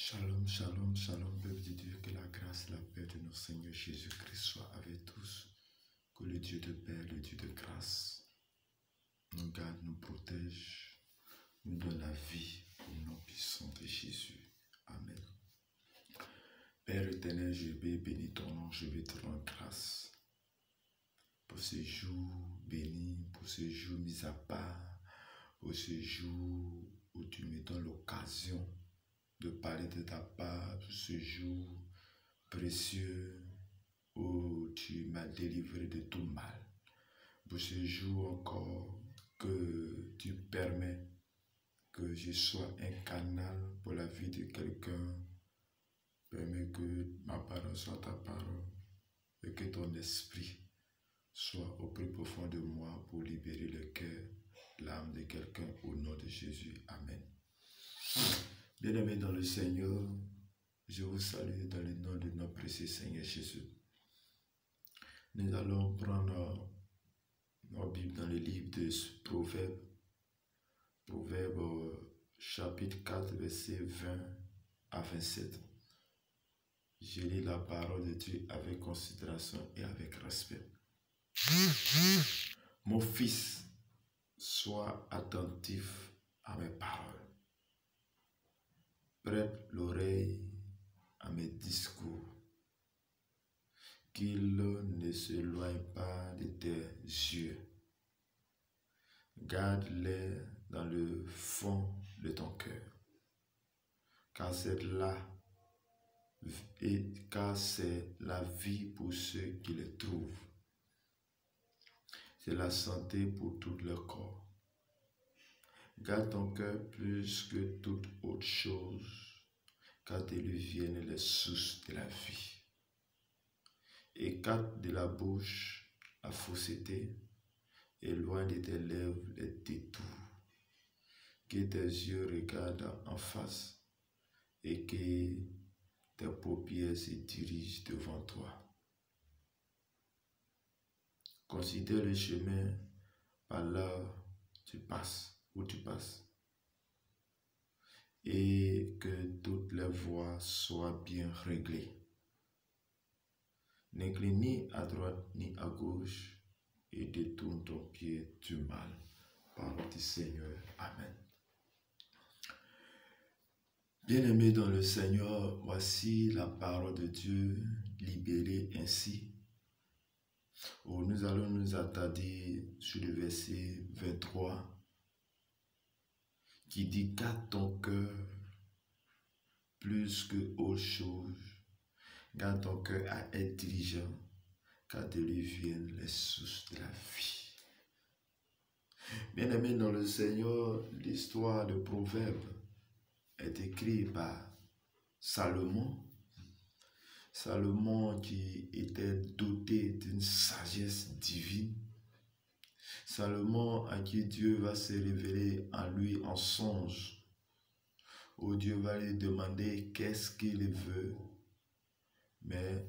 Shalom, shalom, shalom, peuple de Dieu, que la grâce et la paix de notre Seigneur Jésus-Christ soient avec tous. Que le Dieu de paix, le Dieu de grâce, nous garde, nous protège, nous donne la vie au nom puissant de Jésus. Amen. Père éternel, je vais bénir ton nom, je vais te rendre grâce pour ce jour béni, pour ce jour mis à part, pour ce jour où tu me donnes l'occasion de parler de ta part, pour ce jour précieux où tu m'as délivré de tout mal, pour ce jour encore que tu permets que je sois un canal pour la vie de quelqu'un. Permets que ma parole soit ta parole et que ton esprit soit au plus profond de moi pour libérer le cœur, l'âme de quelqu'un au nom de Jésus. Amen. Bien-aimés dans le Seigneur, je vous salue dans le nom de notre précieux Seigneur Jésus. Nous allons prendre nos Bibles dans le livre de Proverbes, chapitre 4, versets 20 à 27. Je lis la parole de Dieu avec considération et avec respect. Mon fils, sois attentif à mes paroles. Prête l'oreille à mes discours, qu'il ne s'éloigne pas de tes yeux. Garde-les dans le fond de ton cœur, car c'est la vie pour ceux qui les trouvent. C'est la santé pour tout le corps. Garde ton cœur plus que toute autre chose, car de lui viennent les sources de la vie. Écarte de la bouche la fausseté, éloigne de tes lèvres les détours. Que tes yeux regardent en face et que tes paupières se dirigent devant toi. Considère le chemin par là où tu passes, et que toutes les voies soient bien réglées. N'incline ni à droite ni à gauche, et détourne ton pied du mal. Parole du Seigneur. Amen. Bien-aimés dans le Seigneur, voici la parole de Dieu libérée ainsi. Nous allons nous attarder sur le verset 23 qui dit: garde ton cœur plus que autre chose. Garde ton cœur à être diligent, car de lui viennent les sources de la vie. Bien-aimés dans le Seigneur, l'histoire de Proverbes est écrite par Salomon. Salomon qui était doté d'une sagesse divine. Salomon à qui Dieu va se révéler en lui en songe, où Dieu va lui demander qu'est-ce qu'il veut, mais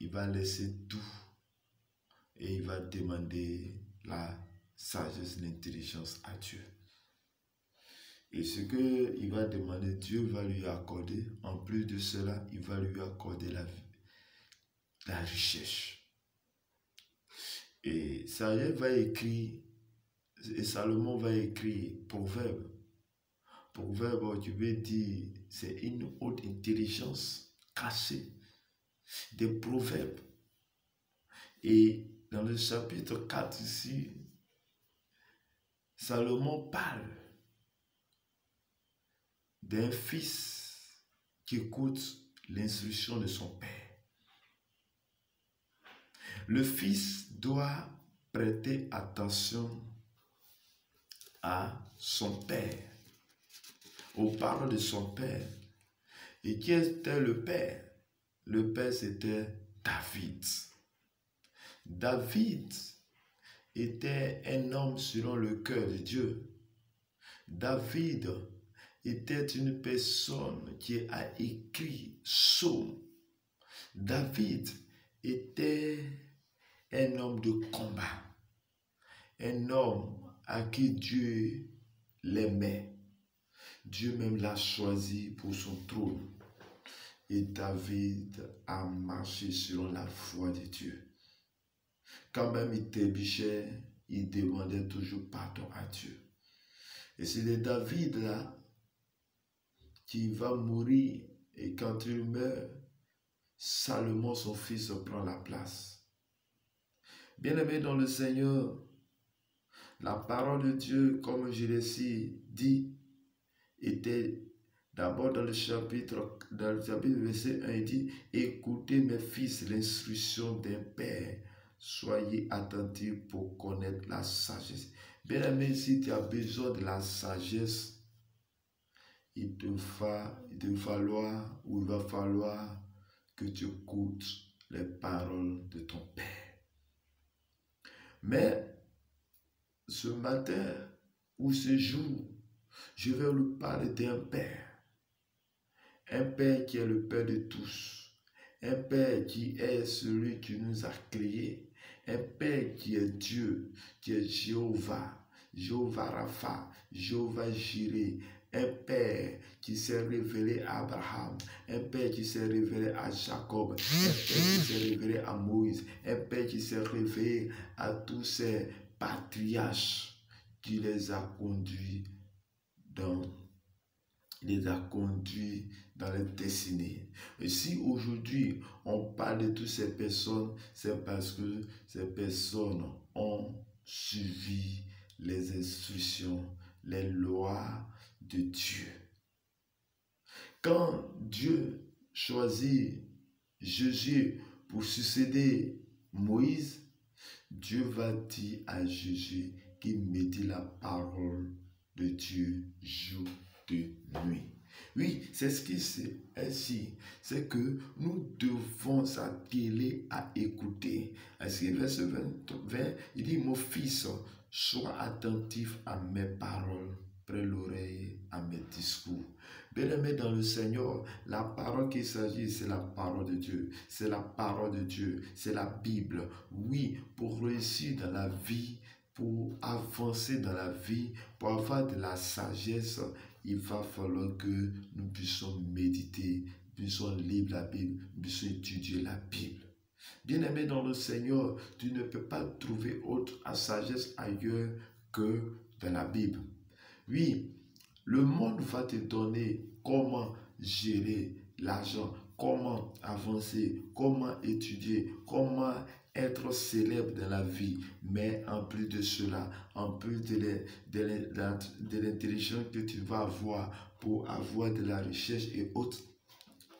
il va laisser tout et il va demander la sagesse, l'intelligence à Dieu. Et ce qu'il va demander, Dieu va lui accorder. En plus de cela, il va lui accorder la richesse. Et Salomon va écrire Proverbe. Proverbe, tu veux dire, c'est une haute intelligence cachée des proverbes. Et dans le chapitre 4 ici, Salomon parle d'un fils qui écoute l'instruction de son père. Le fils doit prêter attention à son père, aux paroles de son père. Et qui était le père? Le père, c'était David. David était un homme selon le cœur de Dieu. David était une personne qui a écrit psaume. David était un homme de combat, un homme à qui Dieu l'aimait. Dieu même l'a choisi pour son trône. Et David a marché selon la foi de Dieu. Quand même il trébuchait, il demandait toujours pardon à Dieu. Et c'est de David là qui va mourir, et quand il meurt, Salomon, son fils, prend la place. Bien-aimé dans le Seigneur, la parole de Dieu, comme je l'ai dit, était d'abord dans le chapitre verset 1, il dit « Écoutez mes fils l'instruction d'un père, soyez attentifs pour connaître la sagesse. » Bien-aimé, si tu as besoin de la sagesse, il va falloir que tu écoutes les paroles de ton Père. Mais ce matin ou ce jour, je vais vous parler d'un Père. Un Père qui est le Père de tous. Un Père qui est celui qui nous a créés. Un Père qui est Dieu, qui est Jéhovah, Jéhovah Rapha, Jéhovah Jireh. Un Père qui s'est révélé à Abraham, un Père qui s'est révélé à Jacob, un Père qui s'est révélé à Moïse, un Père qui s'est révélé à tous ces patriarches, qui les a conduits dans les destinées. Et si aujourd'hui on parle de toutes ces personnes, c'est parce que ces personnes ont suivi les instructions, les lois de Dieu. Quand Dieu choisit Jésus pour succéder Moïse, Dieu va dire à Jésus qu'il médite la parole de Dieu jour de nuit. Oui, c'est ce qui c'est ainsi. C'est que nous devons s'atteler à écouter. Ainsi, verset 20, il dit, mon fils, sois attentif à mes paroles, prête l'oreille à mes discours. Bien-aimé dans le Seigneur, la parole qu'il s'agit, c'est la parole de Dieu. C'est la parole de Dieu, c'est la Bible. Oui, pour réussir dans la vie, pour avancer dans la vie, pour avoir de la sagesse, il va falloir que nous puissions méditer, puissions lire la Bible, puissions étudier la Bible. Bien-aimé dans le Seigneur, tu ne peux pas trouver autre sagesse ailleurs que dans la Bible. Oui, le monde va te donner comment gérer l'argent, comment avancer, comment étudier, comment être célèbre dans la vie. Mais en plus de cela, en plus de l'intelligence que tu vas avoir pour avoir de la recherche et autres,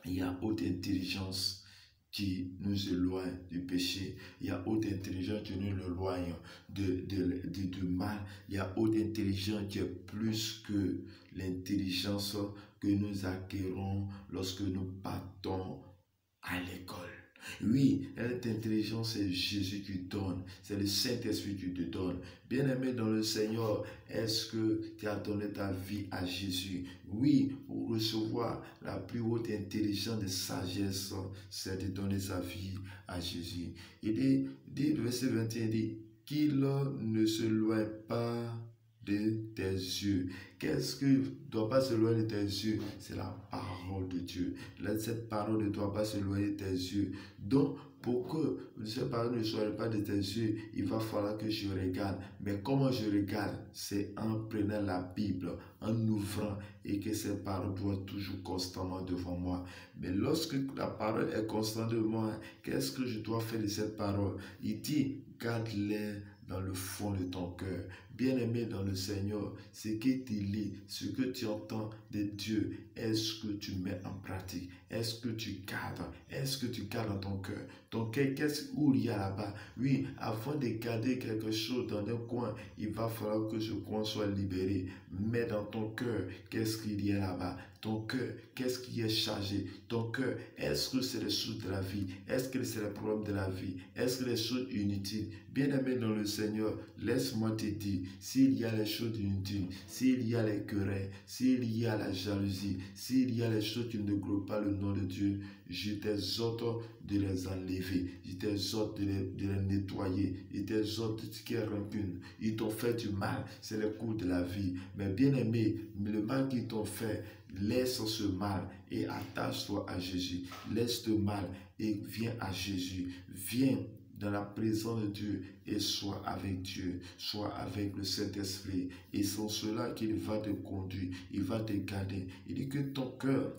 il y a autre intelligence qui nous éloigne du péché. Il y a autre intelligence qui nous éloigne de mal. Il y a autre intelligence qui est plus que l'intelligence que nous acquérons lorsque nous partons à l'école. Oui, cette intelligence, c'est Jésus qui donne. C'est le Saint-Esprit qui te donne. Bien-aimé dans le Seigneur, est-ce que tu as donné ta vie à Jésus? Oui, pour recevoir la plus haute intelligence de sagesse, c'est de donner sa vie à Jésus. Il dit, le verset 21, il dit, qu'il ne se loigne pas de tes yeux. Qu'est-ce que ne doit pas s'éloigner de tes yeux? C'est la parole de Dieu. Cette parole ne doit pas s'éloigner de tes yeux. Donc, pour que cette parole ne soit pas de tes yeux, il va falloir que je regarde. Mais comment je regarde? C'est en prenant la Bible, en ouvrant, et que cette parole doit toujours constamment devant moi. Mais lorsque la parole est constante devant moi, qu'est-ce que je dois faire de cette parole? Il dit, garde-les dans le fond de ton cœur. Bien-aimé dans le Seigneur, ce que tu lis, ce que tu entends de Dieu, est-ce que tu mets en pratique? Est-ce que tu gardes? Est-ce que tu gardes dans ton cœur? Ton cœur, où il y a là-bas? Oui, avant de garder quelque chose dans un coin, il va falloir que ce coin soit libéré. Mais dans ton cœur, qu'est-ce qu'il y a là-bas? Ton cœur, qu'est-ce qui est chargé? Ton cœur, est-ce que c'est les choses de la vie? Est-ce que c'est les problèmes de la vie? Est-ce que les choses inutiles? Bien-aimé dans le Seigneur, laisse-moi te dire, s'il y a les choses inutiles, s'il y a les querelles, s'il y a la jalousie, s'il y a les choses qui ne glorifient pas le nom de Dieu, je t'exhorte de les enlever, je t'exhorte de les nettoyer, je t'exhorte de ce qui est rancune. Ils t'ont fait du mal, c'est le cours de la vie. Mais bien aimé, le mal qu'ils t'ont fait, laisse ce mal et attache-toi à Jésus. Laisse le mal et viens à Jésus. Viens dans la présence de Dieu et sois avec Dieu, sois avec le Saint-Esprit. Et c'est cela qu'il va te conduire, il va te garder. Il dit que ton cœur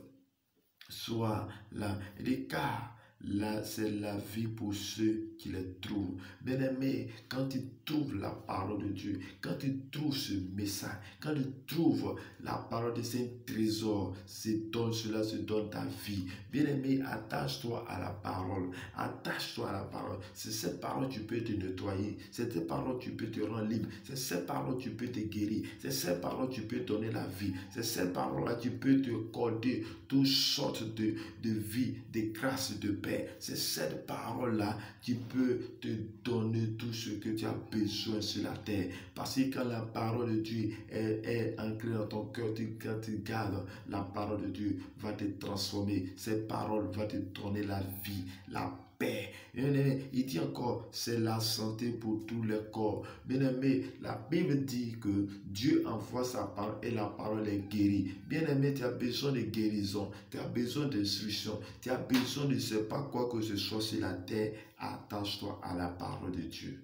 soit là. Il dit car là, c'est la vie pour ceux qui les trouvent. Bien-aimé, quand tu trouves la parole de Dieu, quand tu trouves ce message, quand tu trouves la parole de c'est un trésor, cela se donne ta vie. Bien-aimé, attache-toi à la parole. Attache-toi à la parole. C'est cette parole tu peux te nettoyer. C'est cette parole tu peux te rendre libre. C'est cette parole tu peux te guérir. C'est cette parole tu peux donner la vie. C'est cette parole-là tu peux te accorder toutes sortes de vie, de grâce, de paix. C'est cette parole-là qui peut te donner tout ce que tu as besoin sur la terre. Parce que quand la parole de Dieu est ancrée dans ton cœur, quand tu gardes la parole de Dieu, va te transformer. Cette parole va te donner la vie, la paix. Il dit encore, c'est la santé pour tous les corps. Bien-aimé, la Bible dit que Dieu envoie sa parole et la parole est guérie. Bien-aimé, tu as besoin de guérison, tu as besoin d'instruction, tu as besoin de ne sais pas quoi que ce soit sur la terre. Attache-toi à la parole de Dieu.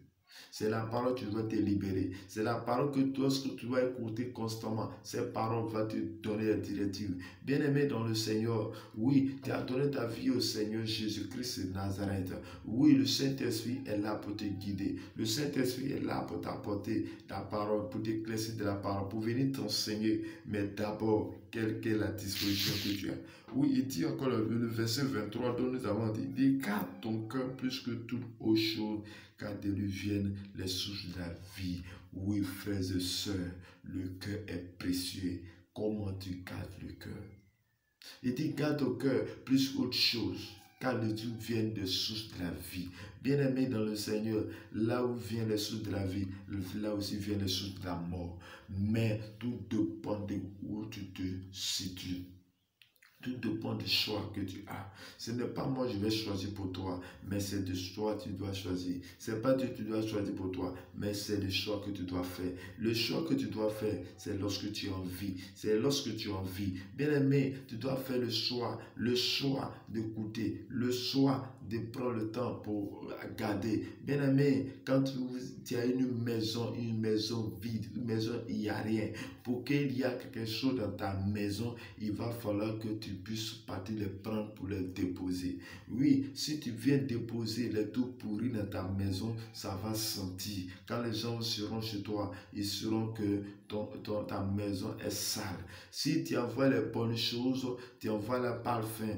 C'est la parole qui doit te libérer. C'est la parole que tu dois écouter constamment. Cette parole va te donner la directive. Bien-aimé dans le Seigneur, oui, tu as donné ta vie au Seigneur Jésus-Christ de Nazareth. Oui, le Saint-Esprit est là pour te guider. Le Saint-Esprit est là pour t'apporter la parole, pour t'éclaircir de la parole, pour venir t'enseigner. Mais d'abord, quelle est la disposition que tu as? Oui, il dit encore le verset 23 dont nous avons dit, garde ton cœur plus que toute autre chose, car de lui viennent les sources de la vie. Oui, frères et sœurs, le cœur est précieux. Comment tu gardes le cœur? Il dit, garde ton cœur plus qu'autre chose, car de Dieu viennent des sources de la vie. Bien-aimé dans le Seigneur, là où viennent les sources de la vie, là aussi viennent les sources de la mort. Mais tout dépend de où tu te situes. Tout dépend du choix que tu as. Ce n'est pas moi je vais choisir pour toi, mais c'est de choix que tu dois choisir. Ce n'est pas Dieu que tu dois choisir pour toi, mais c'est le choix que tu dois faire. Le choix que tu dois faire, c'est lorsque tu en vis. C'est lorsque tu en vis. Bien-aimé, tu dois faire le choix d'écouter, le choix de prendre le temps pour garder. Bien-aimé, quand tu as une maison vide, une maison, il n'y a rien. Pour qu'il y ait quelque chose dans ta maison, il va falloir que tu puisses partir les prendre pour les déposer. Oui, si tu viens déposer les tout pourris dans ta maison, ça va sentir. Quand les gens seront chez toi, ils sauront que ta maison est sale. Si tu envoies les bonnes choses, tu envoies le parfum,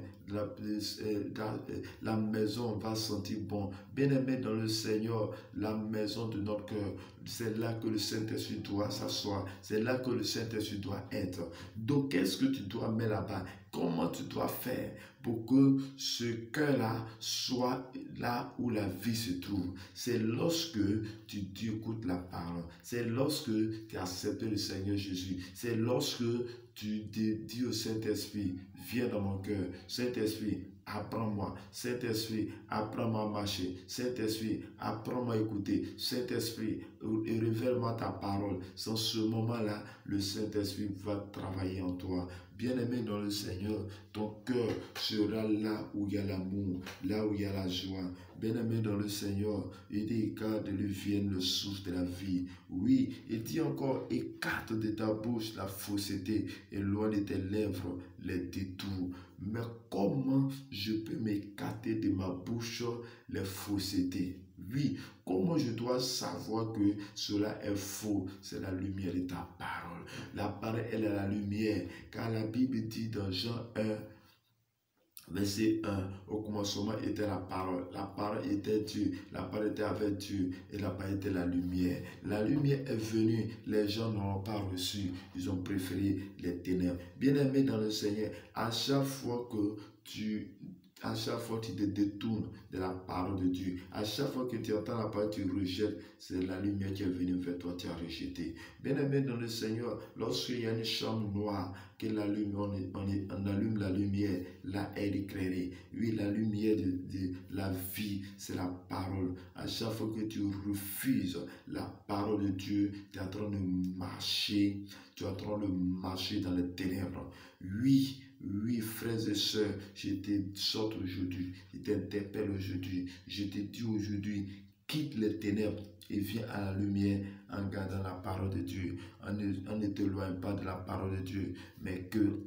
la maison va sentir bon. Bien-aimé dans le Seigneur, la maison de notre cœur, c'est là que le Saint-Esprit doit s'asseoir. C'est là que le Saint-Esprit doit être. Donc, qu'est-ce que tu dois mettre là-bas? Comment tu dois faire pour que ce cœur-là soit là où la vie se trouve? C'est lorsque tu écoutes la parole. C'est lorsque tu acceptes le Seigneur Jésus. C'est lorsque tu dis au Saint-Esprit, viens dans mon cœur. Saint-Esprit, apprends-moi. Saint-Esprit, apprends-moi à marcher. Saint-Esprit, apprends-moi à écouter. Saint-Esprit, révèle-moi ta parole. Sans ce moment-là, le Saint-Esprit va travailler en toi. Bien-aimé dans le Seigneur, ton cœur sera là où il y a l'amour, là où il y a la joie. Bien-aimé dans le Seigneur, il dit, car de lui vienne le souffle de la vie. Oui, il dit encore, écarte de ta bouche la fausseté et loin de tes lèvres les détours. Mais comment je peux m'écarter de ma bouche les faussetés? Oui, comment je dois savoir que cela est faux? C'est la lumière de ta parole. La parole, elle est la lumière. Car la Bible dit dans Jean 1, verset 1, au commencement était la parole était Dieu, la parole était avec Dieu et la parole était la lumière. La lumière est venue, les gens n'ont pas reçu, ils ont préféré les ténèbres. Bien-aimé dans le Seigneur, à chaque fois que tu À chaque fois que tu te détournes de la parole de Dieu, à chaque fois que tu entends la parole, tu rejettes, c'est la lumière qui est venue vers toi, tu as rejeté. Bien-aimé dans le Seigneur, lorsqu'il y a une chambre noire, que la lumière, on allume la lumière, là elle est éclairée. Oui, la lumière de la vie, c'est la parole. À chaque fois que tu refuses la parole de Dieu, tu es en train de marcher, tu es en train de marcher dans les ténèbres. Oui, oui, frères et sœurs, je t'exhorte aujourd'hui, je t'interpelle aujourd'hui, je te dis aujourd'hui, quitte les ténèbres et viens à la lumière en gardant la parole de Dieu. On ne t'éloigne pas de la parole de Dieu, mais que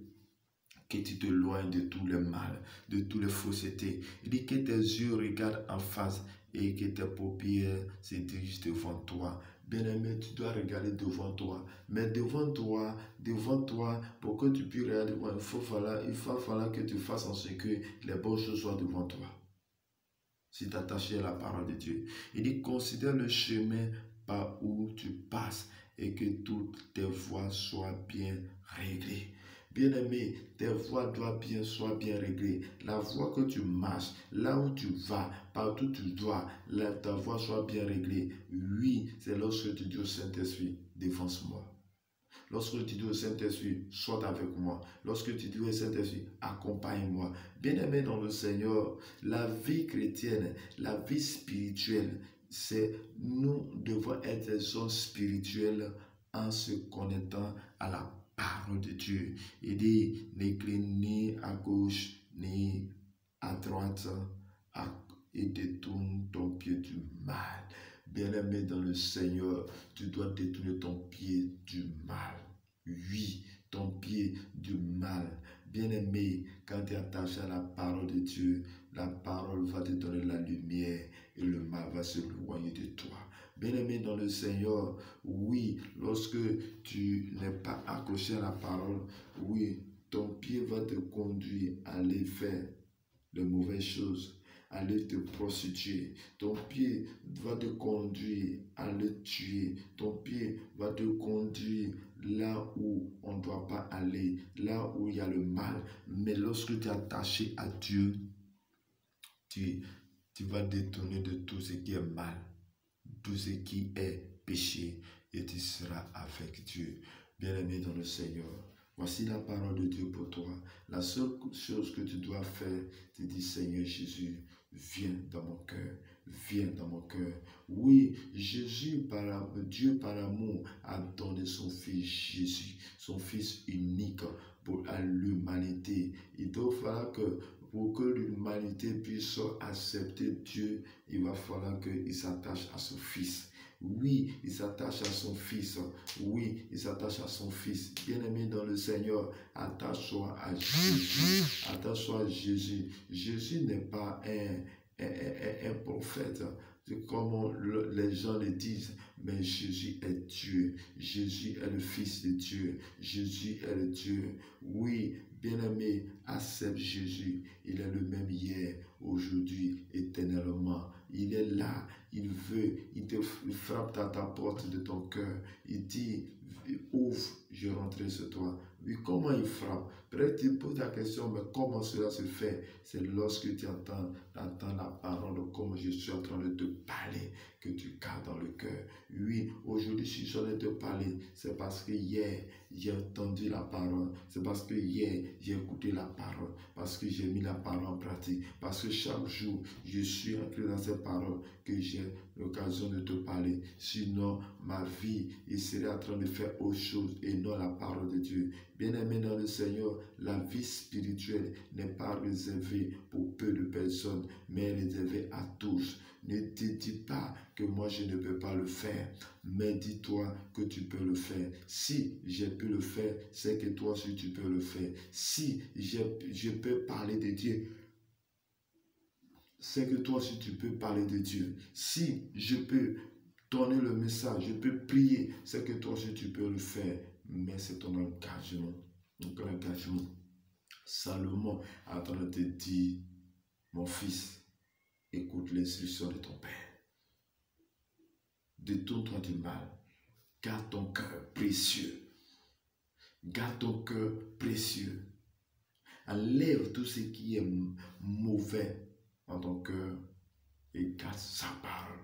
tu t'éloignes de tout le mal, de toutes les faussetés. Il dit que tes yeux regardent en face et que tes paupières se dirigent devant toi. Bien-aimé, tu dois regarder devant toi. Mais devant toi, pour que tu puisses regarder devant, il va falloir que tu fasses en sorte que les bonnes choses soient devant toi. Si tu es attaché à la parole de Dieu. Il dit, considère le chemin par où tu passes et que toutes tes voies soient bien réglées. Bien-aimé, tes voies doivent soient bien réglées. La voie que tu marches, là où tu vas, partout où tu dois, ta voie soit bien réglée. Oui, c'est lorsque tu dis au Saint-Esprit, défense-moi. Lorsque tu dis au Saint-Esprit, sois avec moi. Lorsque tu dis au Saint-Esprit, accompagne-moi. Bien-aimé dans le Seigneur, la vie chrétienne, la vie spirituelle, c'est nous devons être des hommes spirituels en se connectant à la parole de Dieu. Il dit, n'incline ni à gauche ni à droite et détourne ton pied du mal. Bien-aimé dans le Seigneur, tu dois détourner ton pied du mal. Oui, ton pied du mal. Bien-aimé, quand tu es attaché à la parole de Dieu, la parole va te donner la lumière et le mal va se éloigner de toi. Bien-aimé dans le Seigneur, oui, lorsque tu n'es pas accroché à la parole, oui, ton pied va te conduire à aller faire de mauvaises choses, aller te prostituer. Ton pied va te conduire à le tuer. Ton pied va te conduire là où on ne doit pas aller, là où il y a le mal. Mais lorsque tu es attaché à Dieu, tu vas détourner de tout ce qui est mal, tout ce qui est péché, et tu seras avec Dieu. Bien-aimé dans le Seigneur, voici la parole de Dieu pour toi. La seule chose que tu dois faire, tu dis, Seigneur Jésus, viens dans mon cœur. Viens dans mon cœur. Oui, Jésus, Dieu par amour, a donné son Fils Jésus, son Fils unique pour l'humanité. Il doit falloir que pour que l'humanité puisse accepter Dieu, il va falloir qu'il s'attache à son Fils. Oui, il s'attache à son Fils. Oui, il s'attache à son Fils. Bien-aimé dans le Seigneur, attache-toi à Jésus. Attache-toi à Jésus. Jésus n'est pas un prophète, comme les gens le disent, mais Jésus est Dieu. Jésus est le Fils de Dieu. Jésus est le Dieu. Oui, bien-aimé, accepte Jésus. Il est le même hier, aujourd'hui, éternellement. Il est là. Il veut, il frappe à ta porte de ton cœur. Il dit, ouvre, je rentrerai sur toi. Oui, comment il frappe? Peut-être tu poses la question, mais comment cela se fait? C'est lorsque tu entends la parole, comme je suis en train de te parler, que tu gardes dans le cœur. Oui, aujourd'hui, si je suis en train de te parler, c'est parce que hier, j'ai entendu la parole. C'est parce que hier, j'ai écouté la parole. Parce que j'ai mis la parole en pratique. Parce que chaque jour, je suis entré dans cette parole que j'ai l'occasion de te parler. Sinon, ma vie, il serait en train de faire autre chose et non la parole de Dieu. Bien-aimé dans le Seigneur, la vie spirituelle n'est pas réservée pour peu de personnes, mais réservée à tous. Ne te dis pas que moi je ne peux pas le faire, mais dis-toi que tu peux le faire. Si j'ai pu le faire, c'est que toi aussi tu peux le faire. Si je peux parler de Dieu, c'est que toi aussi tu peux parler de Dieu. Si je peux donner le message, je peux prier, c'est que toi aussi tu peux le faire. Mais c'est ton engagement. Donc l'engagement. Salomon est en train de te dire, mon fils, écoute l'instruction de ton père. Détourne-toi du mal. Garde ton cœur précieux. Garde ton cœur précieux. Enlève tout ce qui est mauvais dans ton cœur et garde sa parole.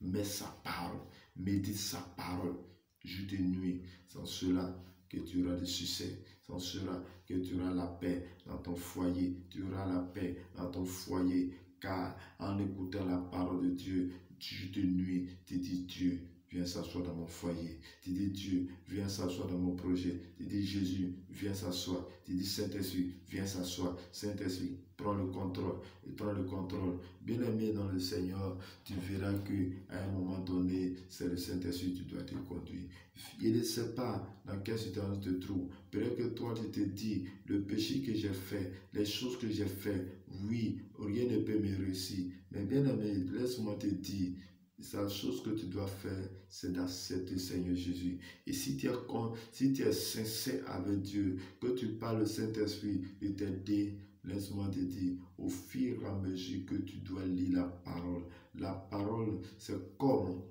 Mets sa parole, médite sa parole, jour et nuit. Sans cela que tu auras du succès, sans cela que tu auras la paix dans ton foyer, tu auras la paix dans ton foyer, car en écoutant la parole de Dieu, jour et nuit, tu dis Dieu, viens s'asseoir dans mon foyer. Tu dis Dieu, viens s'asseoir dans mon projet. Tu dis Jésus, viens s'asseoir. Tu dis Saint-Esprit, viens s'asseoir. Saint-Esprit, prends le contrôle. Et prends le contrôle. Bien-aimé dans le Seigneur, tu verras qu'à un moment donné, c'est le Saint-Esprit qui doit te conduire. Il ne sait pas dans quelle situation tu te trouves. Peut-être que toi, tu te dis, le péché que j'ai fait, les choses que j'ai fait, oui, rien ne peut me réussir. Mais bien-aimé, laisse-moi te dire, la chose que tu dois faire, c'est d'accepter Seigneur Jésus. Et si tu es sincère avec Dieu, que tu parles au Saint-Esprit de t'aider, laisse-moi te dire, au fur et à mesure que tu dois lire la parole, c'est comme,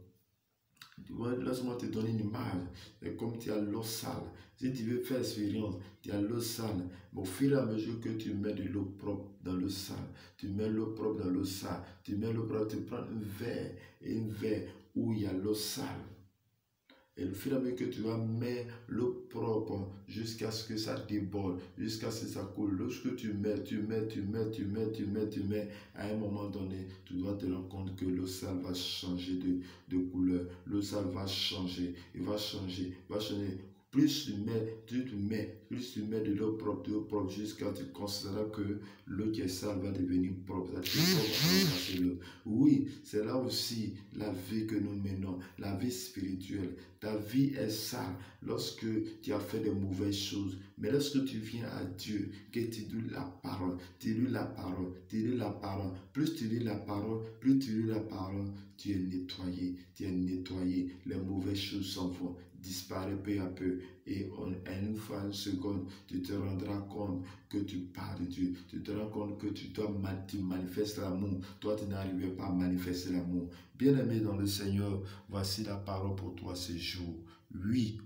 laisse-moi te donner une image, c'est comme tu as l'eau sale. Si tu veux faire expérience, tu as l'eau sale. Mais au fur et à mesure que tu mets de l'eau propre dans l'eau sale, tu mets l'eau propre dans l'eau sale, tu mets l'eau propre, tu prends un verre où il y a l'eau sale. Et au fur et à mesure que tu vas mettre l'eau propre jusqu'à ce que ça déborde, jusqu'à ce que ça coule. Lorsque tu mets, à un moment donné, tu dois te rendre compte que l'eau sale va changer de couleur. L'eau sale va changer, va changer. Plus tu mets de l'eau propre jusqu'à ce que tu considères que l'eau qui est sale va devenir propre. Oui, c'est là aussi la vie que nous menons, la vie spirituelle. Ta vie est sale lorsque tu as fait de mauvaises choses. Mais lorsque tu viens à Dieu, que tu lis la parole, plus tu lis la parole, tu es nettoyé, les mauvaises choses s'en vont, disparaissent peu à peu. Et en une fois, une seconde, tu te rendras compte que tu parles de Dieu. Tu te rends compte que tu manifestes l'amour. Toi, tu n'arrivais pas à manifester l'amour. Bien-aimé dans le Seigneur, voici la parole pour toi ce jour. Oui,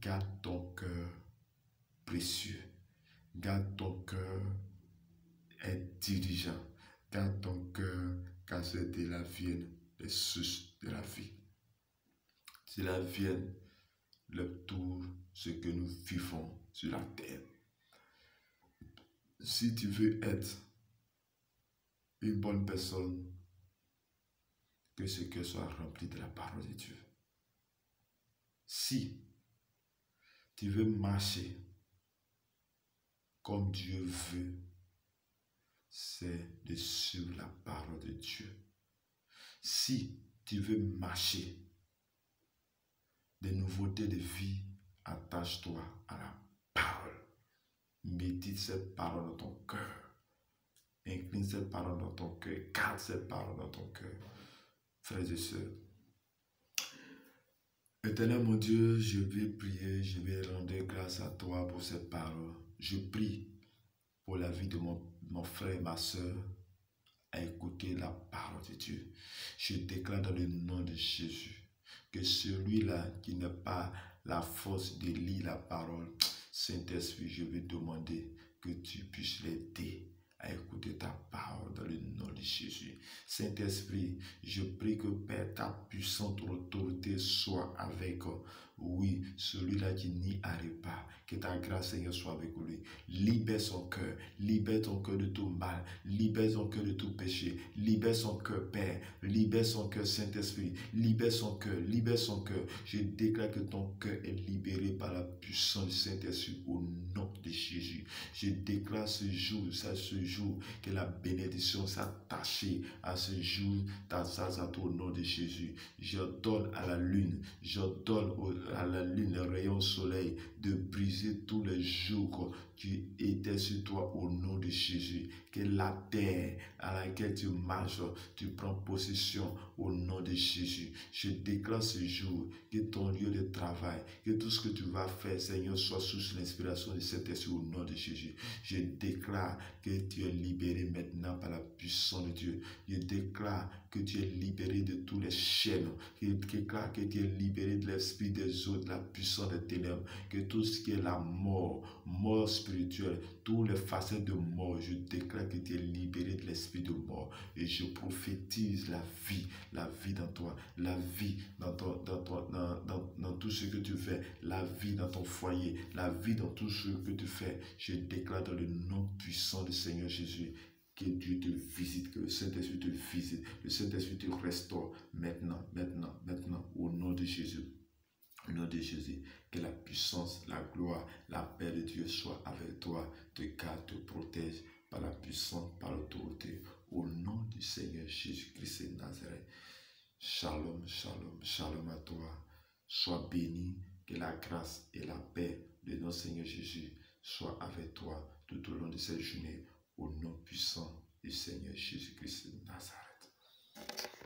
garde ton cœur précieux. Garde ton cœur intelligent. Garde ton cœur, car c'est de la vienne les sources de la vie. C'est la vienne le tout ce que nous vivons sur la terre. Si tu veux être une bonne personne, que ce cœur soit rempli de la parole de Dieu. Si tu veux marcher comme Dieu veut, c'est de suivre la parole de Dieu. Si tu veux marcher des nouveautés de vie, attache-toi à la parole. Médite cette parole dans ton cœur. Incline cette parole dans ton cœur. Garde cette parole dans ton cœur. Frères et sœurs, Éternel mon Dieu, je vais prier, je vais rendre grâce à toi pour cette parole. Je prie pour la vie de mon frère et ma soeur à écouter la parole de Dieu. Je déclare dans le nom de Jésus que celui-là qui n'a pas la force de lire la parole, Saint-Esprit, je vais demander que tu puisses l'aider à écouter ta parole dans le nom de Jésus. Saint-Esprit, je prie que Père, ta puissante autorité soit avec, oui, celui-là qui n'y arrive pas. Que ta grâce, Seigneur, soit avec lui. Libère son cœur de tout mal, libère son cœur de tout péché, libère son cœur, Père, libère son cœur, Saint-Esprit, libère son cœur. Je déclare que ton cœur est libéré par la puissance du Saint-Esprit au nom de Jésus. Je déclare ce jour, que la bénédiction s'attache à ce jour, au nom de Jésus. Je donne à la lune, le rayon soleil de briser tous les jours qui étaient sur toi au nom de Jésus. Que la terre à laquelle tu marches, tu prends possession au nom de Jésus. Je déclare ce jour que ton lieu de travail, que tout ce que tu vas faire, Seigneur, soit sous l'inspiration de cet esprit au nom de Jésus. Je déclare que tu es libéré maintenant par la puissance de Dieu. Je déclare que tu es libéré de tous les chaînes. Je déclare que tu es libéré de l'esprit des autres, de la puissance des ténèbres. Que tout ce qui est la mort spirituelle, spirituel, tous les facettes de mort, je déclare que tu es libéré de l'esprit de mort. Et je prophétise la vie dans toi, la vie dans tout ce que tu fais, la vie dans ton foyer, la vie dans tout ce que tu fais. Je déclare dans le nom puissant du Seigneur Jésus que Dieu te visite, que le Saint-Esprit te visite, le Saint-Esprit te restaure maintenant, au nom de Jésus. Au nom de Jésus, que la puissance, la gloire, la paix de Dieu soit avec toi, te garde, te protège par la puissance, par l'autorité. Au nom du Seigneur Jésus-Christ de Nazareth. Shalom, shalom, shalom à toi. Sois béni, que la grâce et la paix de notre Seigneur Jésus soient avec toi tout au long de cette journée. Au nom puissant du Seigneur Jésus-Christ de Nazareth.